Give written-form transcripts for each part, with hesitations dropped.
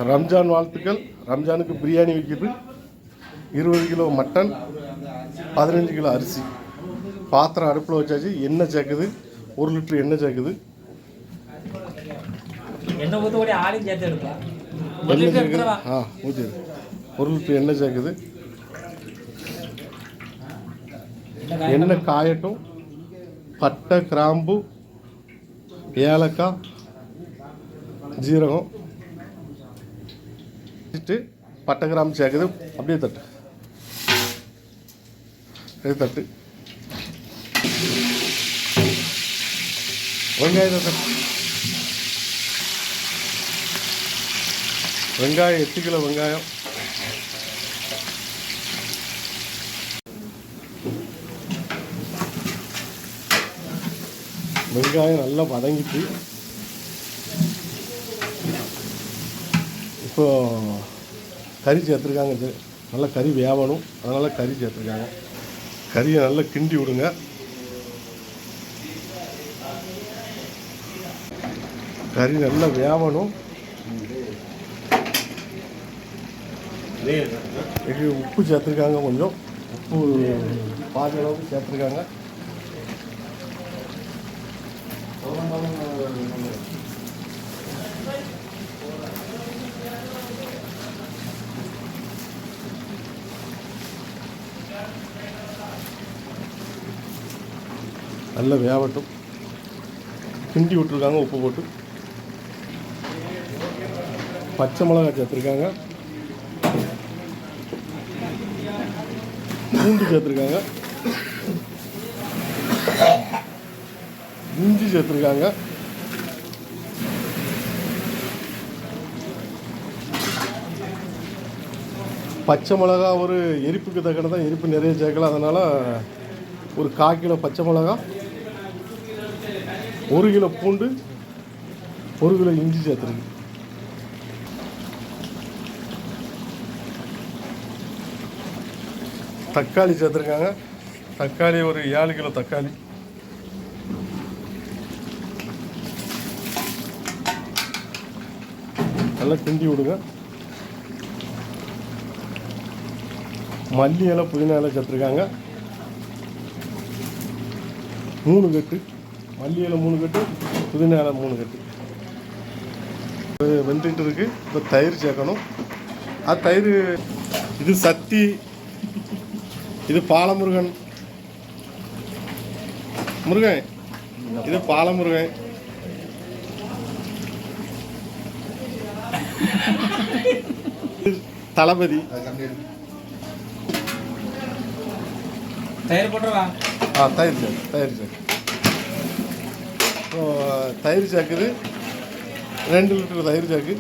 ரம்ஜான் வாழ்த்துக்கள். ரம்ஜானுக்கு பிரியாணி விற்கிது. 20 கிலோ மட்டன், 15 கிலோ அரிசி. பாத்திரம் அடுப்பில் வச்சாச்சு. எண்ணெய் சேர்க்குது, 1 லிட்டர் எண்ணெய் சேர்க்குது. எண்ணெய் ஊற்றி ஆளையும் சேர்த்து எடுக்கலாம். எண்ணெய் சேர்க்குது. ஊற்றிடு. 1 லிட்டர் எண்ணெய் சேர்க்குது. எண்ணெய் காயட்டும். பட்டை, கிராம்பு, ஏலக்காய், ஜீரகம் பட்டை கிராம்பு சேர்க்குது. அப்படியே தட்டு, தட்டு. வெங்காயத்தை தட்டு. வெங்காயம் 8 கிலோ வெங்காயம். வெங்காயம் நல்லா வதங்கிட்டு இப்போ கறி சேர்த்துருக்காங்க. இது நல்லா கறி வேகணும், அதனால் கறி சேர்த்துருக்காங்க. கறியை நல்லா கிண்டி விடுங்க. கறி நல்லா வேகணும். உப்பு சேர்த்துருக்காங்க. கொஞ்சம் உப்பு பாதி அளவுக்கு சேர்த்துருக்காங்க. நல்லா வேகட்டும். கிண்டி விட்டுருக்காங்க உப்பு போட்டு. பச்சை மிளகாய் சேர்த்துருக்காங்க. பூண்டு சேர்த்துருக்காங்க. இஞ்சி சேர்த்துருக்காங்க. பச்சை மிளகா ஒரு எரிப்புக்கு தக்கன தான், எரிப்பு நிறைய சேர்க்கலாம். அதனால் ஒரு 1/4 கிலோ பச்சை மிளகா, 1 கிலோ பூண்டு, 1 கிலோ இஞ்சி சேர்த்துருக்கு. தக்காளி சேர்த்துருக்காங்க. தக்காளி ஒரு 7 கிலோ தக்காளி. நல்லா கிண்டி விடுங்க. மல்லி இலை, புதினா இலை சேர்த்துருக்காங்க. 3 கட்டு மல்லி இலை, 3 கட்டு புதினா இலை, 3 கட்டு. வெந்துட்டு இருக்கு. இப்போ தயிர் சேர்க்கணும். அது தயிர். இது சக்தி, இது பாலமுருகன் முருகன், இது பாலமுருகன். தளபதி. தயிர் போட்டுருவா. தயிர் சேர்க்கு, தயிர் சேர்க்கு. தயிர் சேர்க்குது. 2 லிட்டர் தயிர் சேர்க்கு.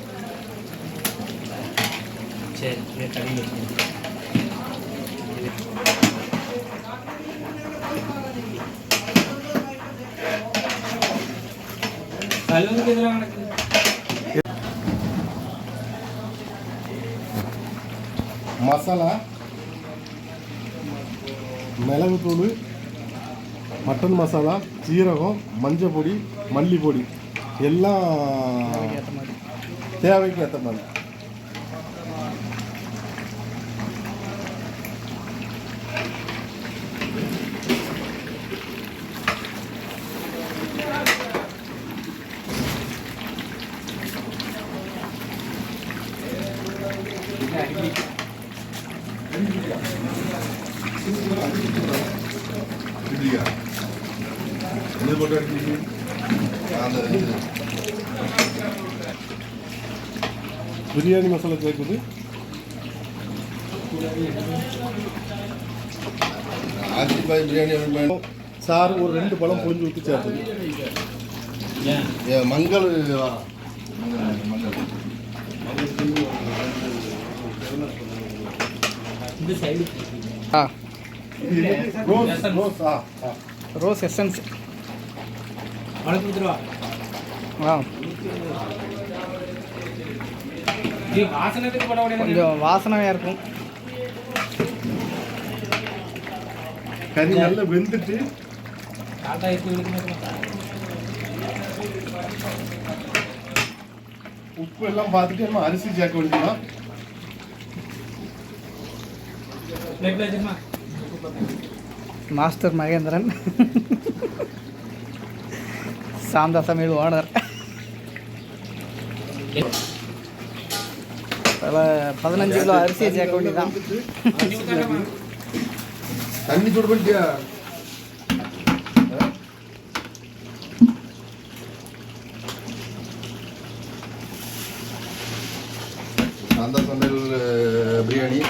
மசாலா, மிளகுத்தூள், மட்டன் மசாலா, ஜீரகம், மஞ்சள் பொடி, மல்லி பொடி எல்லாம் தேவைக்கு ஏற்ற மாதிரி. பிரியாணி மசாலா சேர்க்குது. சார் ஒரு 2 பழம் புளிஞ்சு ஊற்றி சேர்த்துது. Mangal rose essence. கொஞ்சம் வாசனையாக இருக்கும். கறி நல்லா வெந்துட்டு உப்பு எல்லாம் பார்த்துட்டு நம்ம அரிசி சேர்க்க வேண்டியதான். பிளேட்ல வச்சிருமா. மாஸ்டர் மகேந்திரன் சாந்தா சமையல் ஓனர். 15 கிலோ அரிசியை சேர்க்க வேண்டியதான். தண்ணி சூடு பண்ணிட்டியா? சாந்தா சமையல் பிரியாணி.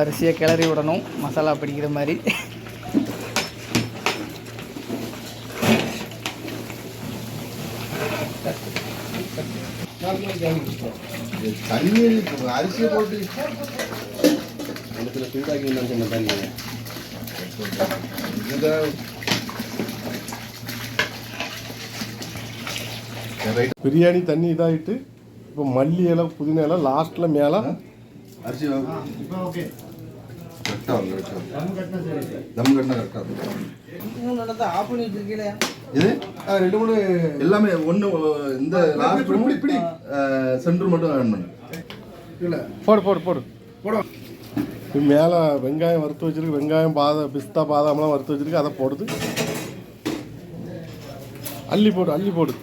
அரிசியை கிளறி விடணும் மசாலா பிடிக்கிற மாதிரி. தண்ணி அரிசியை போட்டு இடத்துல சூடாக்கி சொன்ன தண்ணி பிரியாணி தண்ணி இதாகிட்டு இப்போ மல்லி இலை புதினா இலை லாஸ்ட்டில் மேலே அரிசி ஓகே கரெக்டாக தம் கட்டினா கரெக்டாக இது 2-3 எல்லாமே ஒன்று இந்த லாஸ்ட் இப்படி சென்டர் மட்டும் ஆட் பண்ணு. இல்லை போடு போடு போடு போடு. மேலே வெங்காயம் வறுத்து வச்சிருக்கு. வெங்காயம் பிஸ்தா பாதாம்லாம் வறுத்து வச்சிருக்கு. அதை போடுது. அள்ளி போடு அள்ளி போடு.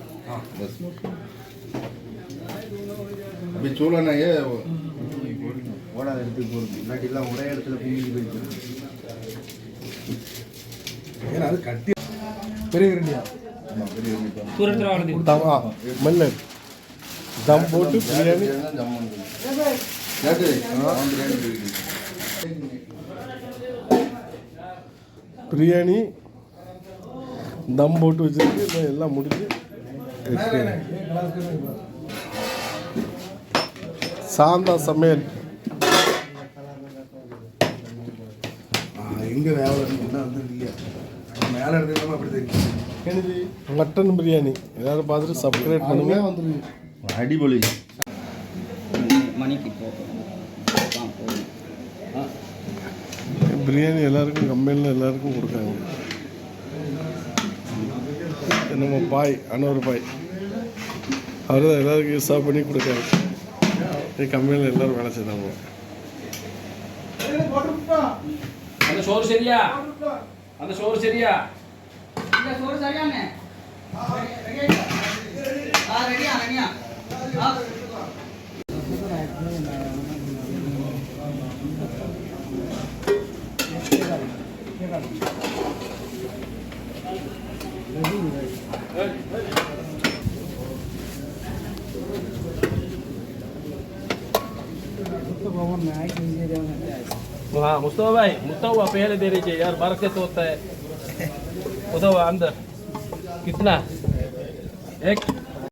அப்படி சூழனாயே ஓடாத இடத்துக்கு போடுது. இல்லாட்டிலாம் ஒரே இடத்துல கும்பிட்டு போயிருக்கு. ஏன்னா அது கட்டி பெரிய ரெண்டியா மெல்ல தம் போட்டு பிரியாணி பிரியாணி தம் போட்டு வச்சிருக்கு. எல்லாம் முடிஞ்சு சாந்தா சமையல் எங்கே வேலை வந்து இல்லையா மேலே எடுத்துக்காம அப்படி தெரியும். எனது மட்டன் பிரியாணி எல்லாரும் பார்த்துட்டு சப்ஸ்கிரைப் பண்ணுங்க. வந்துருக்கு அடிபொலி மணிக்கு பிரியாணி எல்லாருக்கும் கம்பெனியில் எல்லாருக்கும் கொடுக்காங்க. நம்ம பாய் அன்னொரு பாய் அவர் தான் எல்லாருக்கும் யூஸாக பண்ணி கொடுக்காரு. கம்பெனியில் எல்லோரும் வேலை செய்தாங்க. அந்த சோறு சரியா? அந்த சோறு சரியா? இந்த சோறு சரியானே? ரெடியா ரெடியா. हाँ मुस्तफा भाई मुस्तफा पहले दे रही यार बरकत होता है। मुस्तफा अंदर कितना एक